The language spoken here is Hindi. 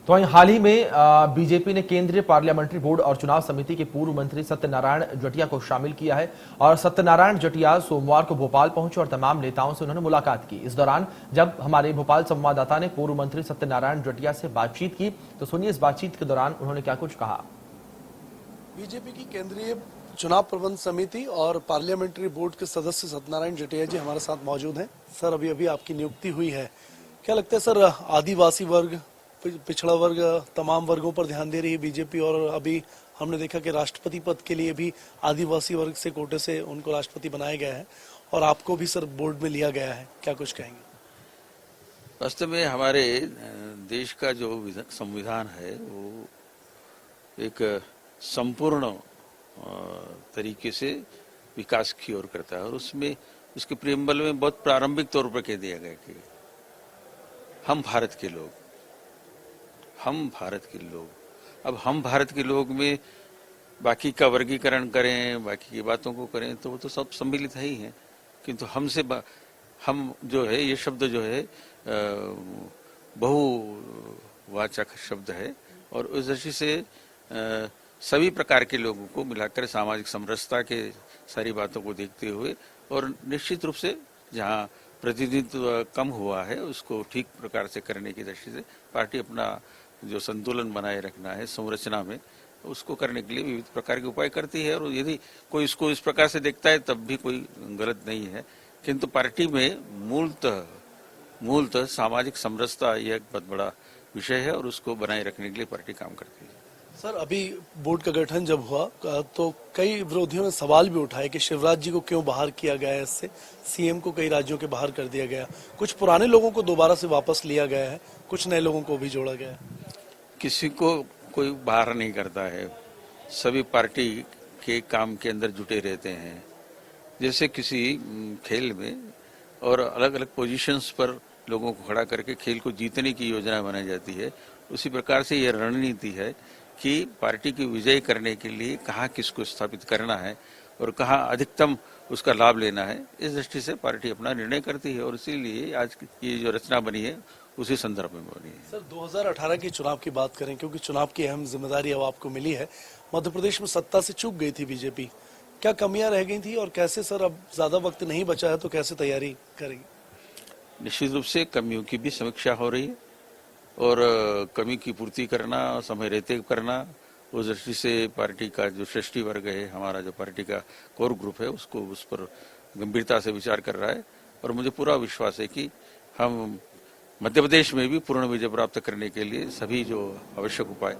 तो वहीं हाल ही में बीजेपी ने केंद्रीय पार्लियामेंट्री बोर्ड और चुनाव समिति के पूर्व मंत्री सत्यनारायण जटिया को शामिल किया है और सत्यनारायण जटिया सोमवार को भोपाल पहुंचे और तमाम नेताओं से उन्होंने मुलाकात की। इस दौरान जब हमारे भोपाल संवाददाता ने पूर्व मंत्री सत्यनारायण जटिया से बातचीत की तो सुनिए इस बातचीत के दौरान उन्होंने क्या कुछ कहा। बीजेपी की केंद्रीय चुनाव प्रबंध समिति और पार्लियामेंट्री बोर्ड के सदस्य सत्यनारायण जटिया जी हमारे साथ मौजूद हैं। सर, अभी अभी आपकी नियुक्ति हुई है, क्या लगता है सर, आदिवासी वर्ग, पिछड़ा वर्ग, तमाम वर्गों पर ध्यान दे रही है बीजेपी और अभी हमने देखा कि राष्ट्रपति पद के लिए भी आदिवासी वर्ग से कोटे से उनको राष्ट्रपति बनाया गया है और आपको भी सर बोर्ड में लिया गया है, क्या कुछ कहेंगे? वास्तव में हमारे देश का जो संविधान है वो एक संपूर्ण तरीके से विकास की ओर करता है और उसमें उसके प्रियम्बल में बहुत प्रारंभिक तौर पर कह दिया गया कि हम भारत के लोग, अब हम भारत के लोग में बाकी का वर्गीकरण करें, बाकी की बातों को करें तो वो तो सब सम्मिलित है ही है, किंतु हम जो है, ये शब्द जो है बहुवाचक शब्द है और उस दृष्टि से सभी प्रकार के लोगों को मिलाकर सामाजिक समरसता के सारी बातों को देखते हुए और निश्चित रूप से जहाँ प्रतिनिधित्व कम हुआ है उसको ठीक प्रकार से करने की दृष्टि से पार्टी अपना जो संतुलन बनाए रखना है संरचना में, उसको करने के लिए विविध प्रकार के उपाय करती है और यदि कोई इसको इस प्रकार से देखता है तब भी कोई गलत नहीं है, किंतु पार्टी में मूलतः सामाजिक समरसता यह एक बहुत बड़ा विषय है और उसको बनाए रखने के लिए पार्टी काम करती है। सर, अभी बोर्ड का गठन जब हुआ तो कई विरोधियों ने सवाल भी उठाए कि शिवराज जी को क्यों बाहर किया गया है, इससे सीएम को कई राज्यों के बाहर कर दिया गया, कुछ पुराने लोगों को दोबारा से वापस लिया गया है, कुछ नए लोगों को भी जोड़ा गया है। किसी को कोई बाहर नहीं करता है, सभी पार्टी के काम के अंदर जुटे रहते हैं। जैसे किसी खेल में और अलग अलग पोजीशंस पर लोगों को खड़ा करके खेल को जीतने की योजना बनाई जाती है, उसी प्रकार से यह रणनीति है कि पार्टी की विजय करने के लिए कहाँ किसको स्थापित करना है और कहाँ अधिकतम उसका लाभ लेना है, इस दृष्टि से पार्टी अपना निर्णय करती है और इसीलिए आज ये जो रचना बनी है उसी संदर्भ में बनी है। सर, 2018 के चुनाव की बात करें, क्योंकि चुनाव की अहम जिम्मेदारी अब आपको मिली है, मध्य प्रदेश में सत्ता से चूक गई थी बीजेपी, क्या कमियां रह गई थी और कैसे सर अब ज्यादा वक्त नहीं बचा है तो कैसे तैयारी करेगी? निश्चित रूप से कमियों की भी समीक्षा हो रही है और कमी की पूर्ति करना, समय रहते करना, उस दृष्टि से पार्टी का जो श्रेष्ठी वर्ग है, हमारा जो पार्टी का कोर ग्रुप है, उसको उस पर गंभीरता से विचार कर रहा है और मुझे पूरा विश्वास है कि हम मध्य प्रदेश में भी पूर्ण विजय प्राप्त करने के लिए सभी जो आवश्यक उपाय